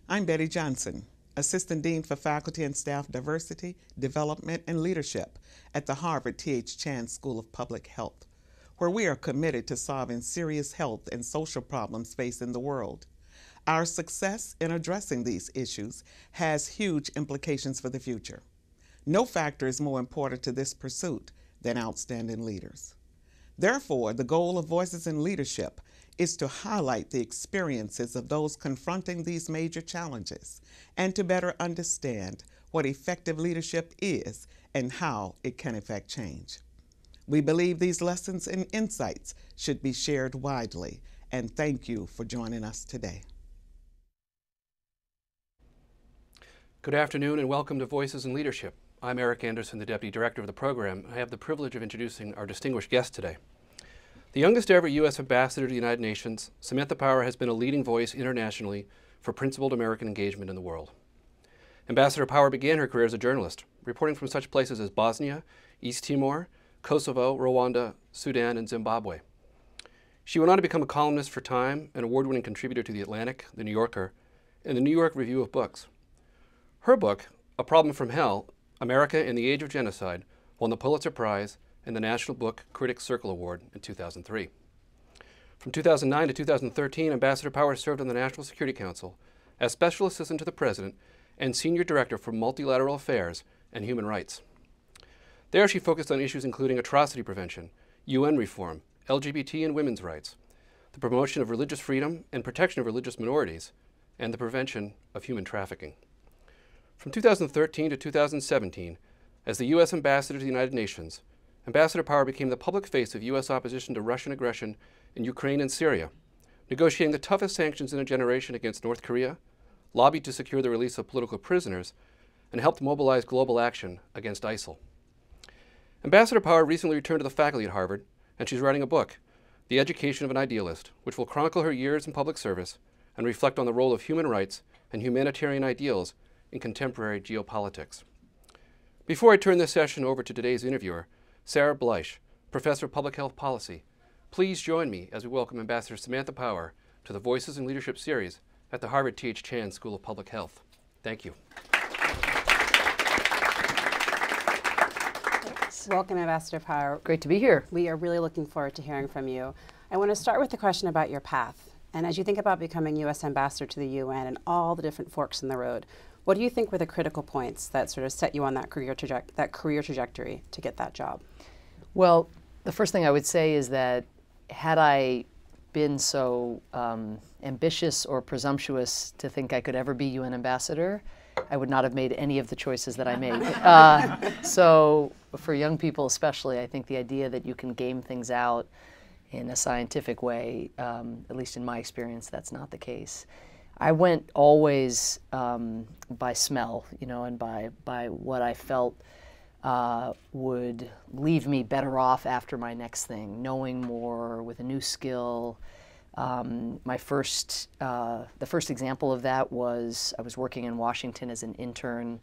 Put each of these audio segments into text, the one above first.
I'm Betty Johnson, Assistant Dean for Faculty and Staff Diversity, Development, and Leadership at the Harvard T.H. Chan School of Public Health, where we are committed to solving serious health and social problems facing the world. Our success in addressing these issues has huge implications for the future. No factor is more important to this pursuit than outstanding leaders. Therefore, the goal of Voices in Leadership is to highlight the experiences of those confronting these major challenges and to better understand what effective leadership is and how it can affect change. We believe these lessons and insights should be shared widely, and thank you for joining us today. Good afternoon and welcome to Voices in Leadership. I'm Eric Anderson, the Deputy Director of the program. I have the privilege of introducing our distinguished guest today. The youngest ever U.S. Ambassador to the United Nations, Samantha Power has been a leading voice internationally for principled American engagement in the world. Ambassador Power began her career as a journalist, reporting from such places as Bosnia, East Timor, Kosovo, Rwanda, Sudan, and Zimbabwe. She went on to become a columnist for Time, an award-winning contributor to The Atlantic, The New Yorker, and the New York Review of Books. Her book, A Problem from Hell, America in the Age of Genocide, won the Pulitzer Prize and the National Book Critics Circle Award in 2003. From 2009 to 2013, Ambassador Power served on the National Security Council as Special Assistant to the President and Senior Director for Multilateral Affairs and Human Rights. There she focused on issues including atrocity prevention, UN reform, LGBT and women's rights, the promotion of religious freedom and protection of religious minorities, and the prevention of human trafficking. From 2013 to 2017, as the U.S. Ambassador to the United Nations, Ambassador Power became the public face of U.S. opposition to Russian aggression in Ukraine and Syria, negotiating the toughest sanctions in a generation against North Korea, lobbied to secure the release of political prisoners, and helped mobilize global action against ISIL. Ambassador Power recently returned to the faculty at Harvard, and she's writing a book, The Education of an Idealist, which will chronicle her years in public service and reflect on the role of human rights and humanitarian ideals in contemporary geopolitics. Before I turn this session over to today's interviewer, Sarah Bleich, Professor of Public Health Policy, please join me as we welcome Ambassador Samantha Power to the Voices in Leadership series at the Harvard T.H. Chan School of Public Health. Thank you. Welcome, Ambassador Power. Great to be here. We are really looking forward to hearing from you. I want to start with a question about your path. And as you think about becoming U.S. Ambassador to the UN and all the different forks in the road, what do you think were the critical points that sort of set you on that career trajectory to get that job? Well, the first thing I would say is that had I been so ambitious or presumptuous to think I could ever be UN ambassador, I would not have made any of the choices that I made. So for young people especially, I think the idea that you can game things out in a scientific way, at least in my experience, that's not the case. I went always by smell, you know, and by what I felt would leave me better off after my next thing, knowing more with a new skill. The first example of that was I was working in Washington as an intern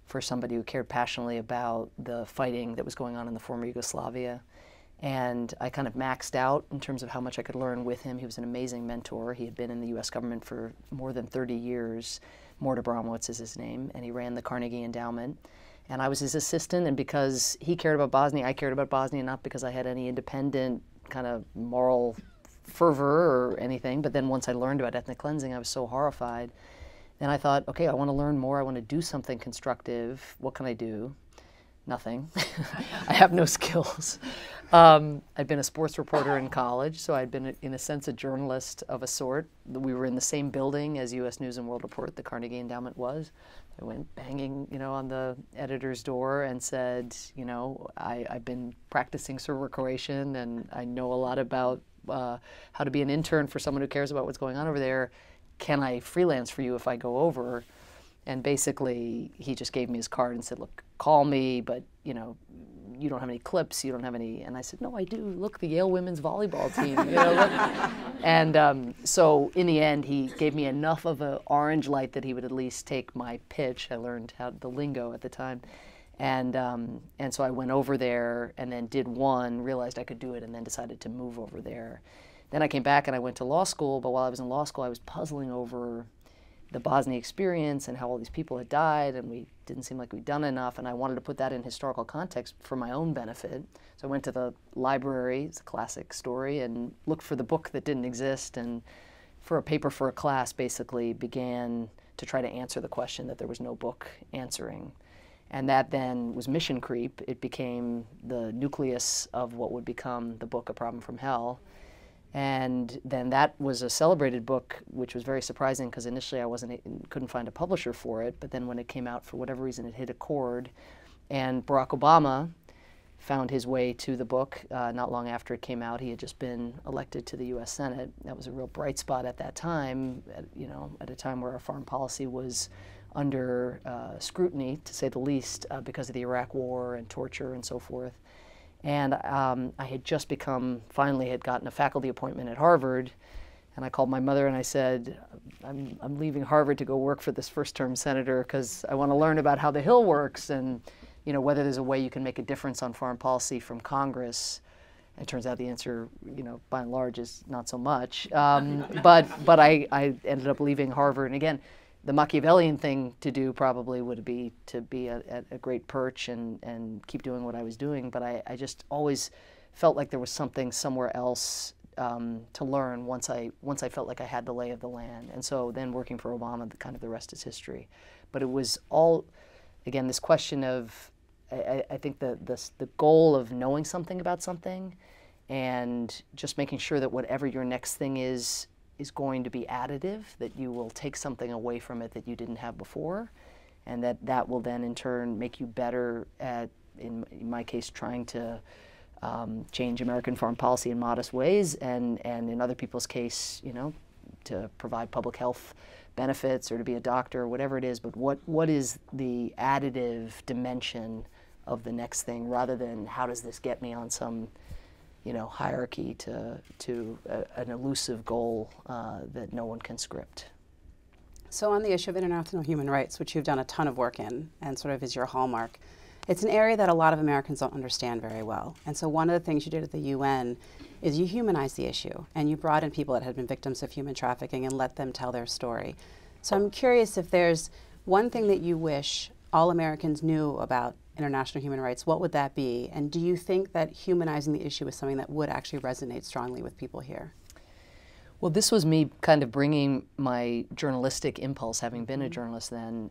for somebody who cared passionately about the fighting that was going on in the former Yugoslavia. And I kind of maxed out in terms of how much I could learn with him. He was an amazing mentor. He had been in the U.S. government for more than 30 years. Morta Bromwitz is his name, and he ran the Carnegie Endowment. And I was his assistant, and because he cared about Bosnia, I cared about Bosnia, not because I had any independent kind of moral fervor or anything, but then once I learned about ethnic cleansing, I was so horrified. Then I thought, okay, I want to learn more. I want to do something constructive. What can I do? Nothing. I have no skills. I'd been a sports reporter in college, so I'd been, in a sense, a journalist of a sort. We were in the same building as U.S. News and World Report, the Carnegie Endowment was. I went banging, you know, on the editor's door and said, you know, I've been practicing Serbo-Croatian and I know a lot about how to be an intern for someone who cares about what's going on over there. Can I freelance for you if I go over? And basically, he just gave me his card and said, look, call me, but, you know, you don't have any clips, you don't have any. And I said, no, I do. Look, the Yale women's volleyball team. You know, look. And so in the end, he gave me enough of an orange light that he would at least take my pitch. I learned how the lingo at the time. And so I went over there and then did one, realized I could do it, and then decided to move over there. Then I came back and I went to law school, but while I was in law school, I was puzzling over the Bosnia experience and how all these people had died, and we didn't seem like we'd done enough, and I wanted to put that in historical context for my own benefit. So I went to the library, it's a classic story, and looked for the book that didn't exist, and for a paper for a class basically began to try to answer the question that there was no book answering. And that then was Mission Creep. It became the nucleus of what would become the book A Problem from Hell. And then that was a celebrated book, which was very surprising because initially I couldn't find a publisher for it. But then when it came out, for whatever reason, it hit a chord. And Barack Obama found his way to the book not long after it came out. He had just been elected to the U.S. Senate. That was a real bright spot at that time, at a time where our foreign policy was under scrutiny, to say the least, because of the Iraq War and torture and so forth. And I had just finally had gotten a faculty appointment at Harvard, and I called my mother and I said, I'm leaving Harvard to go work for this first-term senator because I want to learn about how the Hill works and whether there's a way you can make a difference on foreign policy from Congress. And it turns out the answer, by and large, is not so much. But I ended up leaving Harvard, and again, the Machiavellian thing to do probably would be to be at a great perch and keep doing what I was doing. But I just always felt like there was something somewhere else to learn once I felt like I had the lay of the land. And so then working for Obama, the rest is history. But it was all, again, this question of, I think the goal of knowing something about something and just making sure that whatever your next thing is going to be additive, that you will take something away from it that you didn't have before, and that will then in turn make you better at, in my case, trying to change American foreign policy in modest ways, and in other people's case, to provide public health benefits or to be a doctor or whatever it is, but what is the additive dimension of the next thing, rather than how does this get me on some hierarchy to an elusive goal that no one can script. So on the issue of international human rights, which you've done a ton of work in and sort of is your hallmark, it's an area that a lot of Americans don't understand very well. And so one of the things you did at the UN is you humanized the issue, and you brought in people that had been victims of human trafficking and let them tell their story. So I'm curious if there's one thing that you wish all Americans knew about international human rights, what would that be? And do you think that humanizing the issue is something that would actually resonate strongly with people here? Well, this was me kind of bringing my journalistic impulse, having been a journalist then,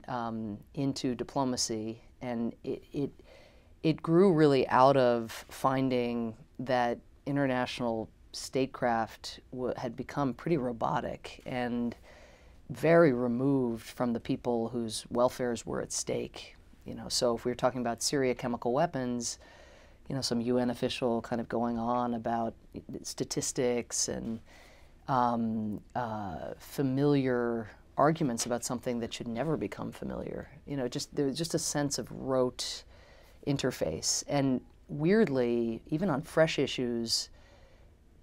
into diplomacy, and it grew really out of finding that international statecraft had become pretty robotic and very removed from the people whose welfares were at stake. So if we were talking about Syria chemical weapons, some UN official kind of going on about statistics and familiar arguments about something that should never become familiar. There was just a sense of rote interface. And weirdly, even on fresh issues,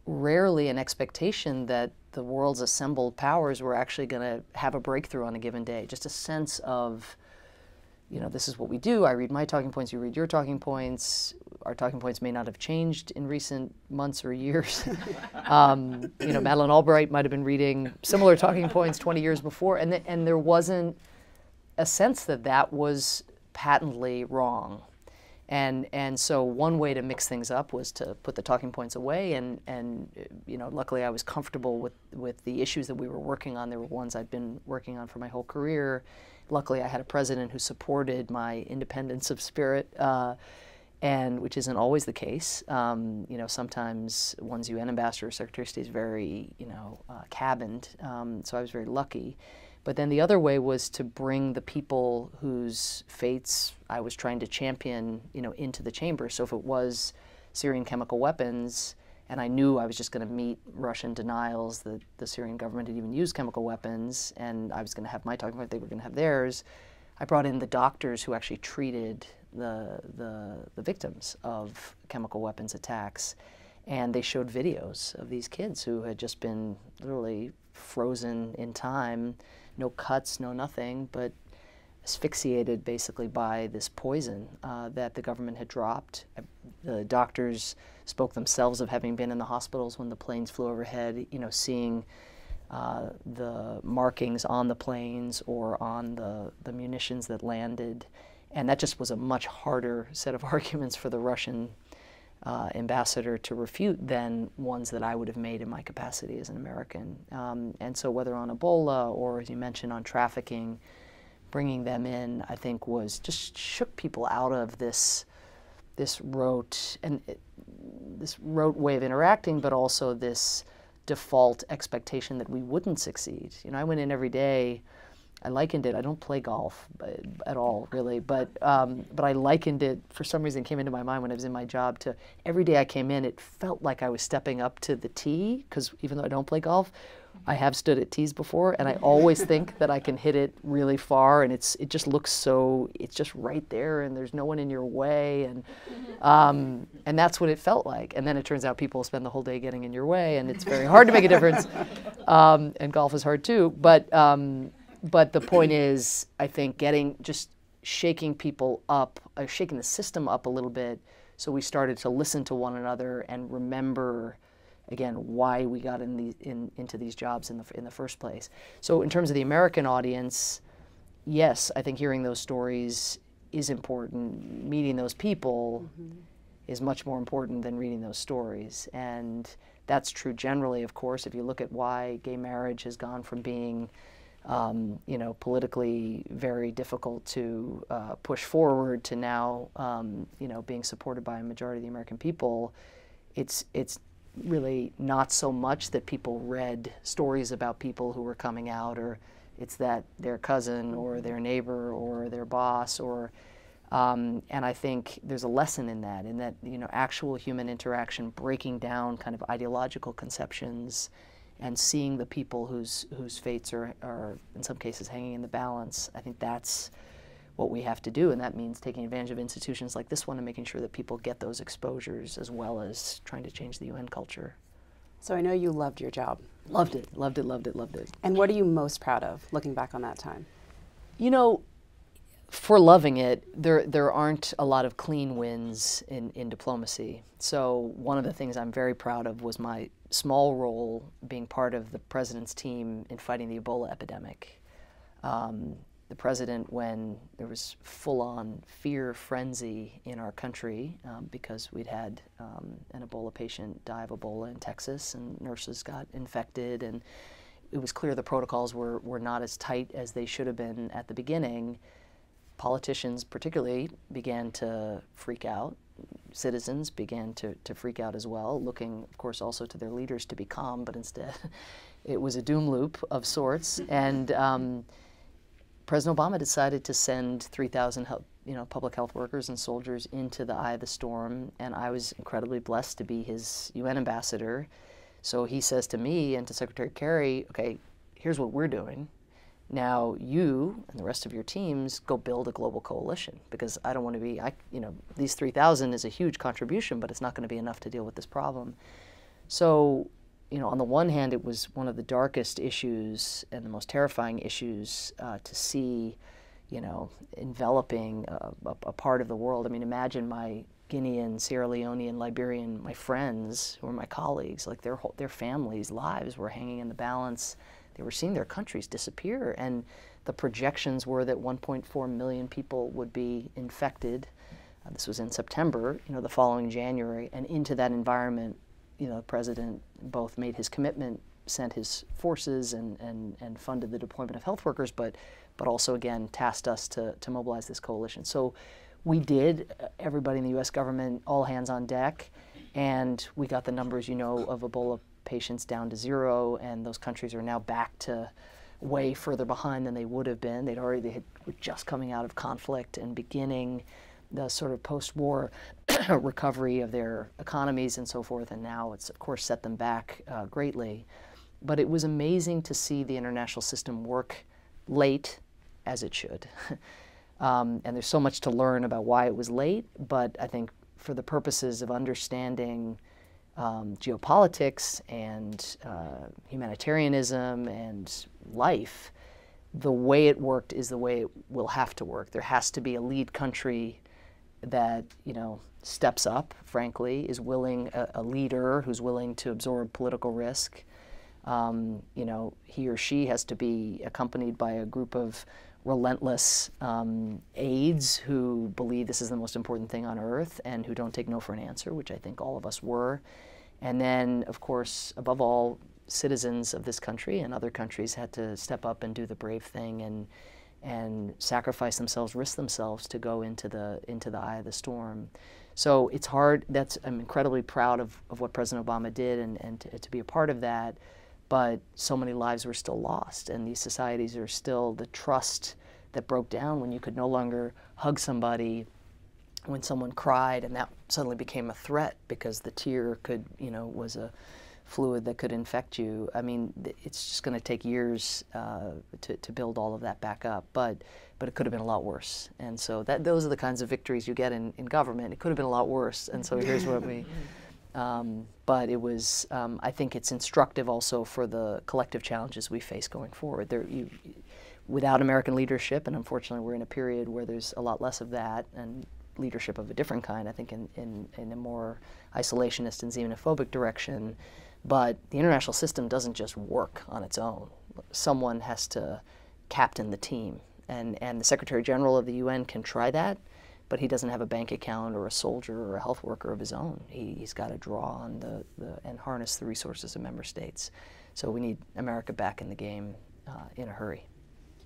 rarely an expectation that the world's assembled powers were actually going to have a breakthrough on a given day. Just a sense of, this is what we do. I read my talking points, you read your talking points. Our talking points may not have changed in recent months or years. Madeleine Albright might have been reading similar talking points 20 years before, and there wasn't a sense that was patently wrong. And so one way to mix things up was to put the talking points away, and luckily I was comfortable with the issues that we were working on. There were ones I'd been working on for my whole career. Luckily I had a president who supported my independence of spirit, and which isn't always the case. Sometimes one's UN ambassador or Secretary of State is very, cabined, so I was very lucky. But then the other way was to bring the people whose fates I was trying to champion, into the chamber. So if it was Syrian chemical weapons, and I knew I was just going to meet Russian denials that the Syrian government had even used chemical weapons, and I was going to have my talking point, they were going to have theirs, I brought in the doctors who actually treated the victims of chemical weapons attacks. And they showed videos of these kids who had just been literally frozen in time, no cuts, no nothing, but asphyxiated basically by this poison that the government had dropped. The doctors spoke themselves of having been in the hospitals when the planes flew overhead, you know, seeing the markings on the planes or on the munitions that landed. And that just was a much harder set of arguments for the Russian ambassador to refute than ones that I would have made in my capacity as an American. And so whether on Ebola or, as you mentioned, on trafficking, bringing them in, I think was just shook people out of this rote way of interacting, but also this default expectation that we wouldn't succeed. You know, I went in every day. I likened it. I don't play golf at all, really, but I likened it. For some reason, it came into my mind when I was in my job. To every day I came in, it felt like I was stepping up to the tee, because even though I don't play golf, I have stood at tees before, and I always think that I can hit it really far, and it just looks so, it's just right there, and there's no one in your way, and that's what it felt like. And then it turns out people spend the whole day getting in your way, and it's very hard to make a difference, and golf is hard too. But the point is, I think just shaking people up, shaking the system up a little bit, so we started to listen to one another and remember, again, why we got into these jobs in the first place. So in terms of the American audience, yes, I think hearing those stories is important. Meeting those people is much more important than reading those stories. And that's true generally, of course. If you look at why gay marriage has gone from being you know, politically very difficult to push forward to now, you know, being supported by a majority of the American people, it's really not so much that people read stories about people who were coming out, or it's that their cousin or their neighbor or their boss, or and I think there's a lesson in that, you know, actual human interaction, breaking down kind of ideological conceptions and seeing the people whose fates are in some cases hanging in the balance. I think that's what we have to do, and that means taking advantage of institutions like this one and making sure that people get those exposures, as well as trying to change the UN culture. So I know you loved your job. Loved it, loved it, loved it, loved it. And what are you most proud of, looking back on that time? You know, for loving it, there aren't a lot of clean wins in diplomacy. So one of the things I'm very proud of was my small role being part of the president's team in fighting the Ebola epidemic. The president, when there was full-on fear frenzy in our country because we'd had an Ebola patient die of Ebola in Texas, and nurses got infected, and it was clear the protocols were not as tight as they should have been at the beginning. Politicians particularly began to freak out. Citizens began to freak out as well, looking, of course, also to their leaders to be calm, but instead it was a doom loop of sorts. And President Obama decided to send 3,000 public health workers and soldiers into the eye of the storm, and I was incredibly blessed to be his UN ambassador. So he says to me and to Secretary Kerry, okay, here's what we're doing. Now you and the rest of your teams go build a global coalition, because I don't want to be, these 3,000 is a huge contribution, but it's not going to be enough to deal with this problem. So, on the one hand, it was one of the darkest issues and the most terrifying issues to see, enveloping a part of the world. I mean, imagine my Guinean, Sierra Leonean, Liberian, my friends who were my colleagues, like their families' lives were hanging in the balance. They were seeing their countries disappear, and the projections were that 1.4 million people would be infected. This was in September, the following January, and into that environment, the president both made his commitment, sent his forces, and funded the deployment of health workers, but also, again, tasked us to mobilize this coalition. So we did, everybody in the U.S. government, all hands on deck, and we got the numbers, of Ebola patients down to 0, and those countries are now back to way further behind than they would have been. They were just coming out of conflict and beginning the sort of post-war recovery of their economies and so forth, and now it's, of course, set them back greatly. But it was amazing to see the international system work late, as it should. And there's so much to learn about why it was late, but I think for the purposes of understanding geopolitics and humanitarianism and life, the way it worked is the way it will have to work. There has to be a lead country that, steps up, frankly, is willing, a leader who's willing to absorb political risk. He or she has to be accompanied by a group of relentless aides who believe this is the most important thing on earth and who don't take no for an answer, which I think all of us were. And then, of course, above all, citizens of this country and other countries had to step up and do the brave thing and sacrifice themselves, risk themselves to go into the eye of the storm. So it's hard. I'm incredibly proud of what President Obama did and to be a part of that. But so many lives were still lost, and these societies are still, the trust that broke down when you could no longer hug somebody when someone cried, and that suddenly became a threat because the tear could, was a fluid that could infect you. I mean, it's just going to take years to build all of that back up, but it could have been a lot worse. And so those are the kinds of victories you get in government. It could have been a lot worse, and so here's what we... but it was, I think it's instructive also for the collective challenges we face going forward. Without American leadership, and unfortunately we're in a period where there's a lot less of that, and leadership of a different kind, I think in a more isolationist and xenophobic direction, but the international system doesn't just work on its own. Someone has to captain the team, and the Secretary General of the UN can try that, but he doesn't have a bank account or a soldier or a health worker of his own. He's got to draw on and harness the resources of member states. So we need America back in the game in a hurry.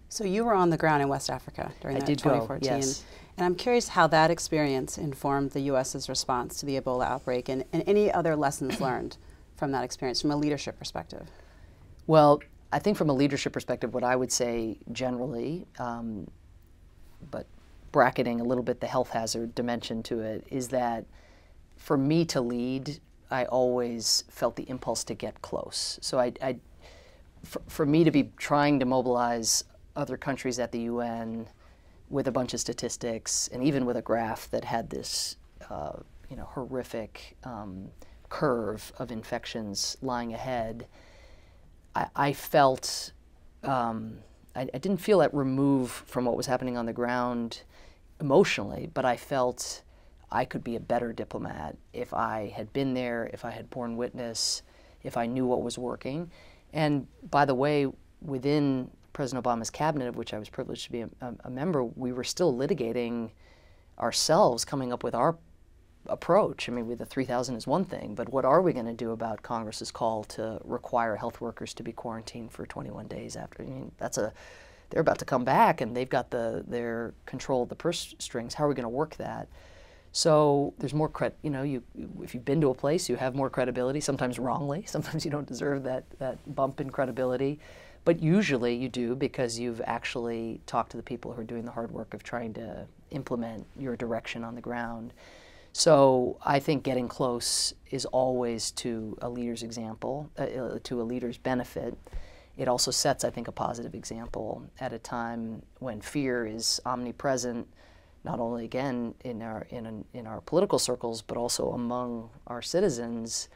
So you were on the ground in West Africa during that 2014. Go, yes. And I'm curious how that experience informed the U.S.'s response to the Ebola outbreak and any other lessons learned from that experience from a leadership perspective. Well, I think from a leadership perspective, what I would say generally, but bracketing a little bit the health hazard dimension to it, is that for me to lead, I always felt the impulse to get close. So for me to be trying to mobilize other countries at the UN with a bunch of statistics and even with a graph that had this horrific curve of infections lying ahead, I felt, I didn't feel that remove from what was happening on the ground emotionally, but I felt I could be a better diplomat if I had been there, if I had borne witness, if I knew what was working. And by the way, within President Obama's cabinet, of which I was privileged to be a member, we were still litigating ourselves, coming up with our approach. I mean, with the 3,000 is one thing, but what are we going to do about Congress's call to require health workers to be quarantined for 21 days after? I mean, they're about to come back, and they've got their control of the purse strings. How are we going to work that? So there's more if you've been to a place, you have more credibility, sometimes wrongly. Sometimes you don't deserve that bump in credibility. But usually you do, because you've actually talked to the people who are doing the hard work of trying to implement your direction on the ground. So I think getting close is always to a leader's example, to a leader's benefit. It also sets, I think, a positive example at a time when fear is omnipresent, not only, again, in our political circles, but also among our citizens,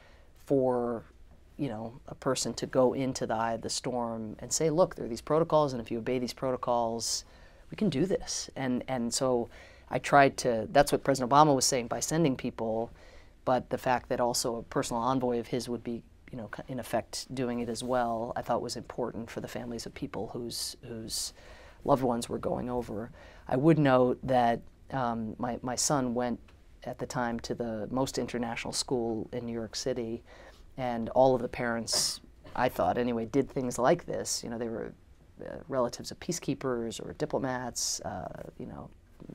for a person to go into the eye of the storm and say, look, there are these protocols, and if you obey these protocols, we can do this. And so I tried to, that's what President Obama was saying by sending people, but the fact that also a personal envoy of his would be, in effect doing it as well, I thought was important for the families of people whose loved ones were going over. I would note that my son went at the time to the most international school in New York City, and all of the parents, I thought anyway, did things like this. They were relatives of peacekeepers or diplomats,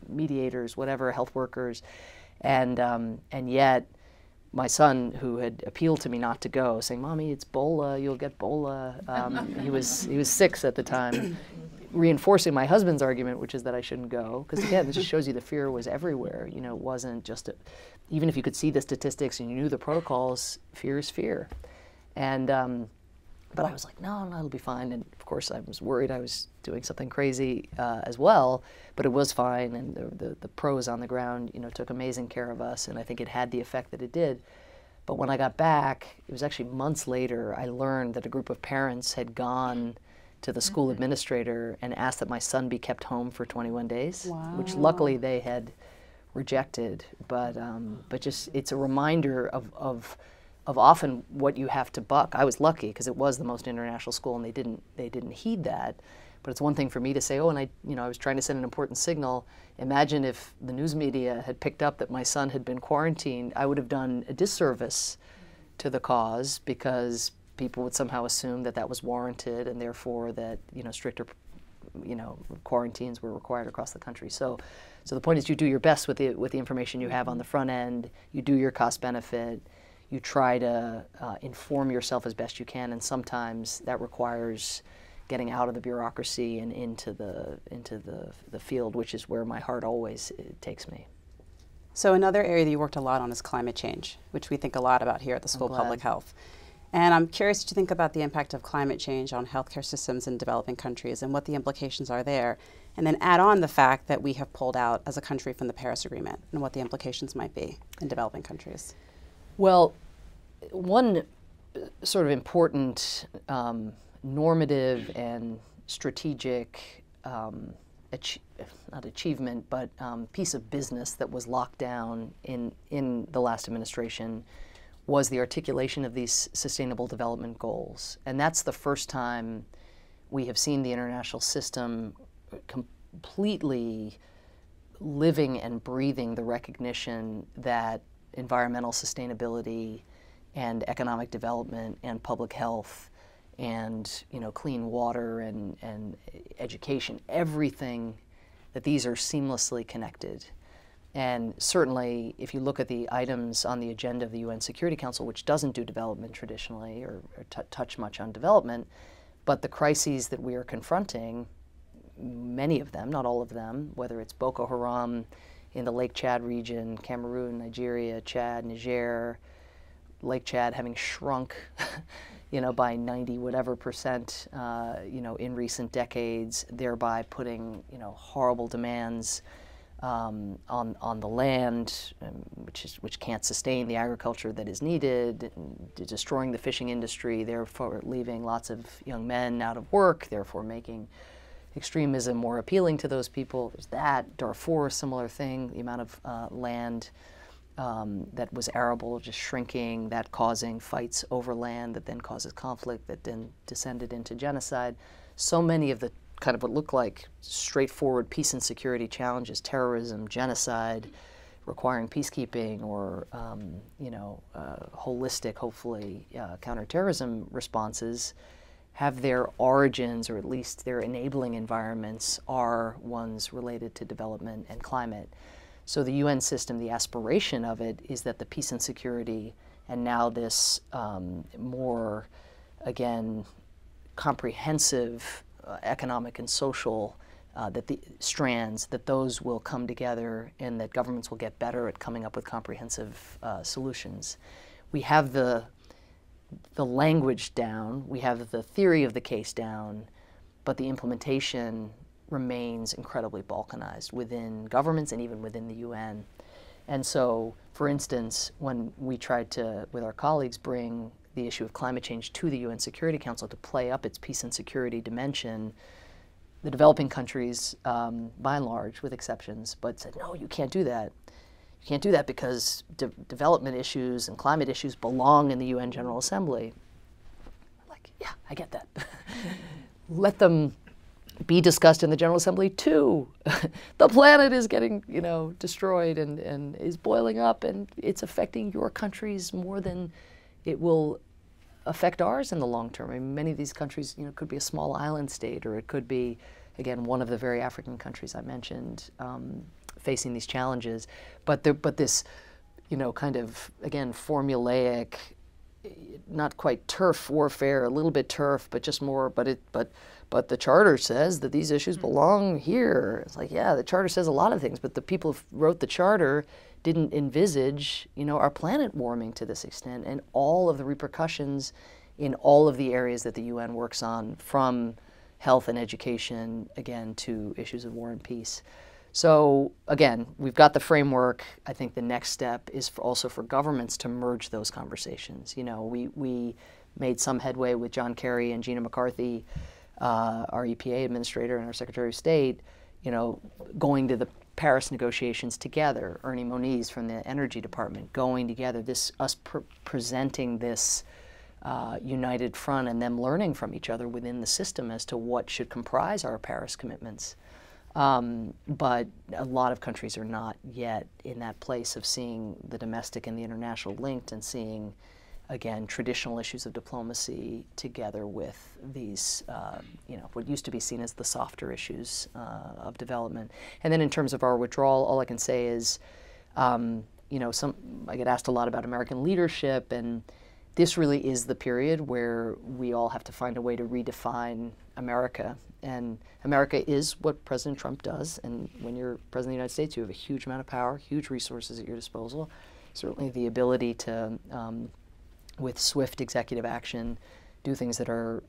mediators, whatever, health workers, and yet my son, who had appealed to me not to go, saying, "Mommy, it's Bola, you'll get Bola." He was 6 at the time, reinforcing my husband's argument, which is that I shouldn't go, because again, it just shows you the fear was everywhere. It wasn't just even if you could see the statistics and you knew the protocols, fear is fear. And but I was like, no, it'll be fine. And of course, I was worried I was doing something crazy as well, but it was fine. And the pros on the ground, took amazing care of us. And I think it had the effect that it did. But when I got back, it was actually months later, I learned that a group of parents had gone to the school administrator and asked that my son be kept home for 21 days, Wow. which luckily they had rejected. But just it's a reminder of often what you have to buck. I was lucky because it was the most international school, and they didn't heed that. But it's one thing for me to say, oh, and I was trying to send an important signal. Imagine if the news media had picked up that my son had been quarantined. I would have done a disservice to the cause, because people would somehow assume that that was warranted, and therefore that stricter quarantines were required across the country. So the point is, you do your best with the information you have on the front end. You do your cost benefit. You try to inform yourself as best you can, and sometimes that requires getting out of the bureaucracy and into the field, which is where my heart always takes me. So another area that you worked a lot on is climate change, which we think a lot about here at the School of Public Health. And I'm curious to think about the impact of climate change on healthcare systems in developing countries and what the implications are there. And then add on the fact that we have pulled out as a country from the Paris Agreement and what the implications might be in developing countries. Well, one sort of important normative and strategic not achievement, but piece of business that was locked down in the last administration was the articulation of these Sustainable Development Goals. And that's the first time we have seen the international system completely living and breathing the recognition that environmental sustainability and economic development and public health and clean water and education, everything, that these are seamlessly connected. And certainly, if you look at the items on the agenda of the UN Security Council, which doesn't do development traditionally or touch much on development, but the crises that we are confronting, many of them, not all of them, whether it's Boko Haram in the Lake Chad region, Cameroon, Nigeria, Chad, Niger, Lake Chad having shrunk by 90 whatever percent, in recent decades, thereby putting, horrible demands on the land, which can't sustain the agriculture that is needed, destroying the fishing industry, therefore leaving lots of young men out of work, therefore making extremism more appealing to those people. There's that. Darfur, similar thing, the amount of land that was arable just shrinking, that causing fights over land that then causes conflict that then descended into genocide. So many of the kind of what look like straightforward peace and security challenges, terrorism, genocide, requiring peacekeeping or holistic, hopefully, counterterrorism responses, have their origins, or at least their enabling environments, are ones related to development and climate. So the UN system, the aspiration of it is that the peace and security, and now this more, again, comprehensive economic and social that the strands, that those will come together and that governments will get better at coming up with comprehensive solutions. We have the language down, we have the theory of the case down, but the implementation remains incredibly balkanized within governments and even within the UN. And so, for instance, when we tried to, with our colleagues, bring the issue of climate change to the UN Security Council to play up its peace and security dimension, the developing countries, by and large, with exceptions, but said, no, you can't do that. You can't do that because development issues and climate issues belong in the UN General Assembly. Like, yeah, I get that. Let them be discussed in the General Assembly too. The planet is getting, destroyed and is boiling up, and it's affecting your countries more than it will affect ours in the long term. I mean, many of these countries, could be a small island state, or it could be, again, one of the very African countries I mentioned, facing these challenges. But this, kind of, again, formulaic, not quite turf warfare, a little bit turf, but just more, but the Charter says that these issues belong here. It's like, yeah, the Charter says a lot of things, but the people who wrote the Charter didn't envisage, our planet warming to this extent and all of the repercussions in all of the areas that the UN works on, from health and education, again, to issues of war and peace. So again, we've got the framework. I think the next step is also for governments to merge those conversations. We made some headway with John Kerry and Gina McCarthy our EPA administrator and our Secretary of State, going to the Paris negotiations together, Ernie Moniz from the Energy Department going together, us presenting this united front and them learning from each other within the system as to what should comprise our Paris commitments. But a lot of countries are not yet in that place of seeing the domestic and the international linked and seeing, again, traditional issues of diplomacy together with these, what used to be seen as the softer issues of development. And then in terms of our withdrawal, all I can say is, I get asked a lot about American leadership, and this really is the period where we all have to find a way to redefine America. And America is what President Trump does, and when you're President of the United States, you have a huge amount of power, huge resources at your disposal, certainly the ability to with swift executive action, do things that are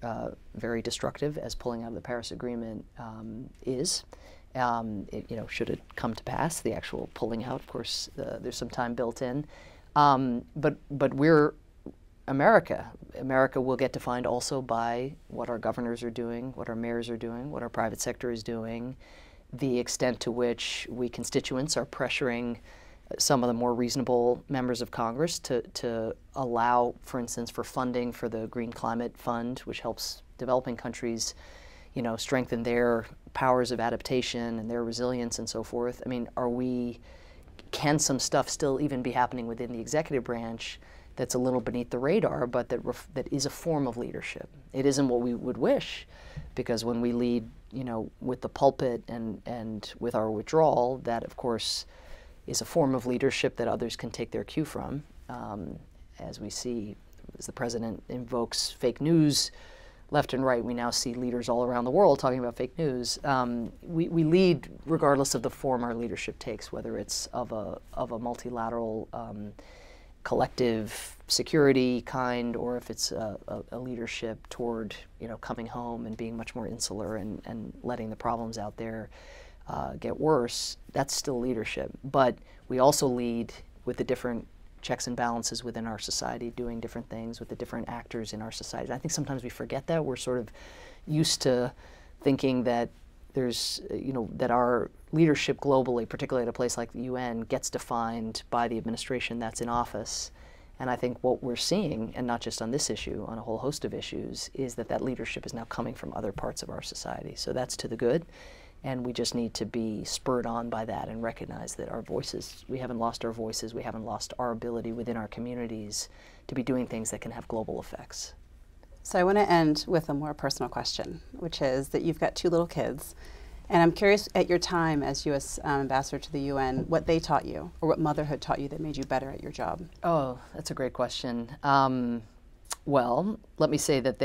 very destructive, as pulling out of the Paris Agreement is. Should it come to pass, the actual pulling out, of course, there's some time built in. But we're America. America will get defined also by what our governors are doing, what our mayors are doing, what our private sector is doing, the extent to which we constituents are pressuring some of the more reasonable members of Congress to allow, for instance, for funding for the Green Climate Fund, which helps developing countries, strengthen their powers of adaptation and their resilience and so forth. I mean, can some stuff still even be happening within the executive branch that's a little beneath the radar, but that is a form of leadership? It isn't what we would wish, because when we lead, with the pulpit and with our withdrawal, that of course is a form of leadership that others can take their cue from. As we see, as the president invokes fake news left and right, we now see leaders all around the world talking about fake news. We lead regardless of the form our leadership takes, whether it's of a multilateral collective security kind, or if it's a leadership toward coming home and being much more insular and letting the problems out there get worse. That's still leadership. But we also lead with the different checks and balances within our society, doing different things with the different actors in our society. And I think sometimes we forget that. We're sort of used to thinking that there's, that our leadership globally, particularly at a place like the UN, gets defined by the administration that's in office. And I think what we're seeing, and not just on this issue, on a whole host of issues, is that leadership is now coming from other parts of our society. So that's to the good. And we just need to be spurred on by that and recognize that our voices, we haven't lost our voices, we haven't lost our ability within our communities to be doing things that can have global effects. So I want to end with a more personal question, which is that you've got 2 little kids. And I'm curious, at your time as U.S. Ambassador to the UN, what they taught you, or what motherhood taught you that made you better at your job? Oh, that's a great question. Well, let me say that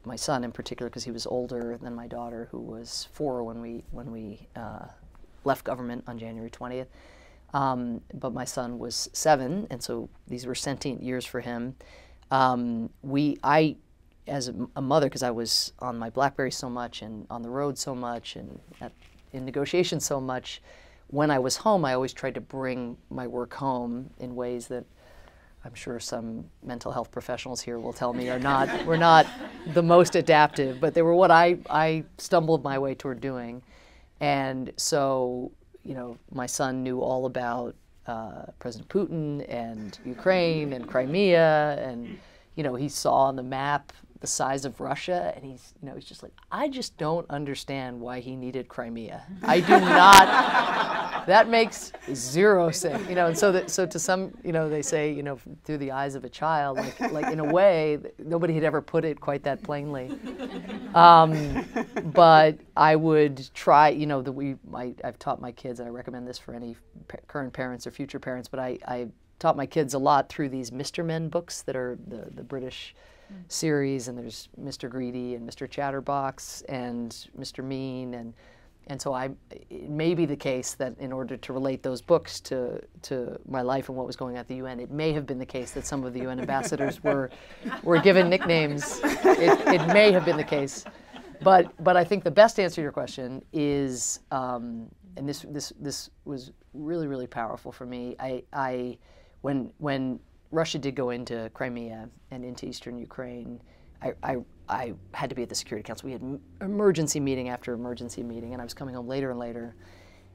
my son in particular, because he was older than my daughter, who was 4 when we left government on January 20th. But my son was 7, and so these were sentient years for him. I, as a mother, because I was on my BlackBerry so much and on the road so much and in negotiations so much, when I was home, I always tried to bring my work home in ways that I'm sure some mental health professionals here will tell me were not the most adaptive, but they were what I stumbled my way toward doing. And so, my son knew all about President Putin and Ukraine and Crimea, and, he saw on the map the size of Russia, and he's just like, I just don't understand why he needed Crimea. I do not. That makes 0 sense, and so to some, they say, through the eyes of a child, like in a way, nobody had ever put it quite that plainly. But I would try, I've taught my kids, and I recommend this for any current parents or future parents, but I taught my kids a lot through these Mr. Men books that are the British series, and there's Mr. Greedy and Mr. Chatterbox and Mr. Mean, and so it may be the case that in order to relate those books to my life and what was going on at the UN, it may have been the case that some of the UN ambassadors were given nicknames. It may have been the case, but I think the best answer to your question is, and this was really, really powerful for me. When Russia did go into Crimea and into eastern Ukraine, I had to be at the Security Council. We had emergency meeting after emergency meeting, and I was coming home later and later.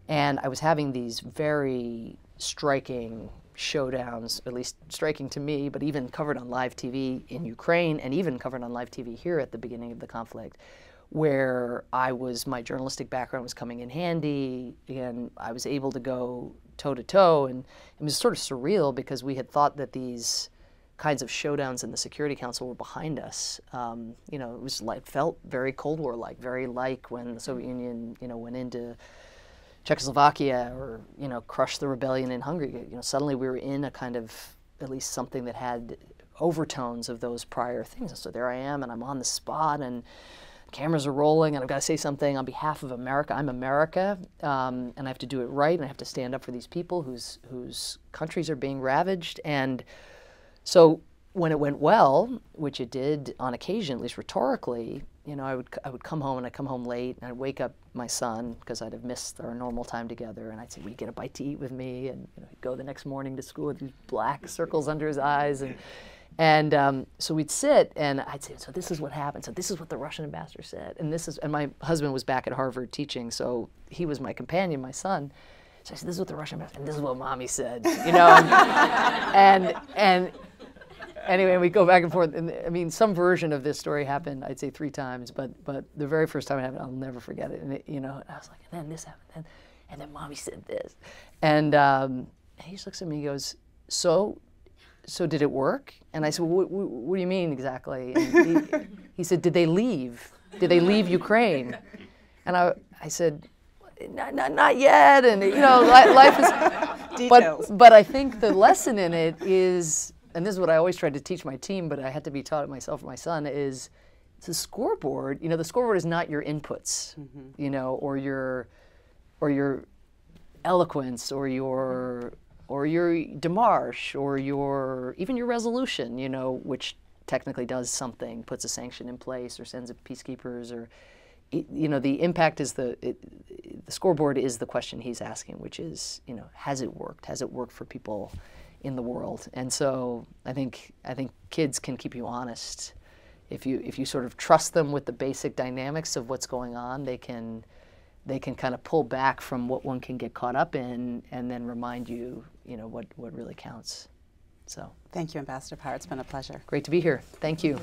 And I was having these very striking showdowns, at least striking to me, but even covered on live TV in Ukraine and even covered on live TV here at the beginning of the conflict, where my journalistic background was coming in handy, and I was able to go toe-to-toe. And it was sort of surreal because we had thought that these kinds of showdowns in the Security Council were behind us. You know, it felt very Cold War-like, very like when the Soviet Union, you know, went into Czechoslovakia or, you know, crushed the rebellion in Hungary. You know, suddenly we were in a kind of, at least something that had overtones of those prior things. And so there I am, and I'm on the spot, and cameras are rolling, and I've got to say something on behalf of America. I'm America, and I have to do it right, and I have to stand up for these people whose countries are being ravaged. And so when it went well, which it did on occasion, at least rhetorically, you know, I would come home, and I'd come home late, and I'd wake up my son, because I'd have missed our normal time together, and I'd say, "Will you get a bite to eat with me?" And, you know, he'd go the next morning to school with these black circles under his eyes, and so we'd sit, and I'd say, "So this is what happened. So this is what the Russian ambassador said, and my husband was back at Harvard teaching, so he was my companion, my son. So I said, "This is what the Russian ambassador, and this is what Mommy said," you know, and anyway, we go back and forth. And I mean, some version of this story happened, I'd say 3 times, but the very first time it happened, I'll never forget it. And you know, I was like, and then this happened, and then Mommy said this, and he just looks at me and goes, "So did it work?" And I said, "What do you mean exactly?" And he said, "Did they leave? Did they leave Ukraine?" And I said, Not yet." And you know, life is. Details. But I think the lesson in it is, and this is what I always tried to teach my team, but I had to be taught it myself and my son, is the scoreboard. You know, the scoreboard is not your inputs, you know, or your eloquence, or your démarche, or even your resolution, you know, which technically does something, puts a sanction in place, or sends peacekeepers, or, you know, the impact is the scoreboard is the question he's asking, which is, you know, has it worked? Has it worked for people in the world? And so I think kids can keep you honest if you sort of trust them with the basic dynamics of what's going on. They can kind of pull back from what one can get caught up in, and then remind you, you know, what really counts. So Thank you, Ambassador Power. It's been a pleasure. great to be here. Thank you.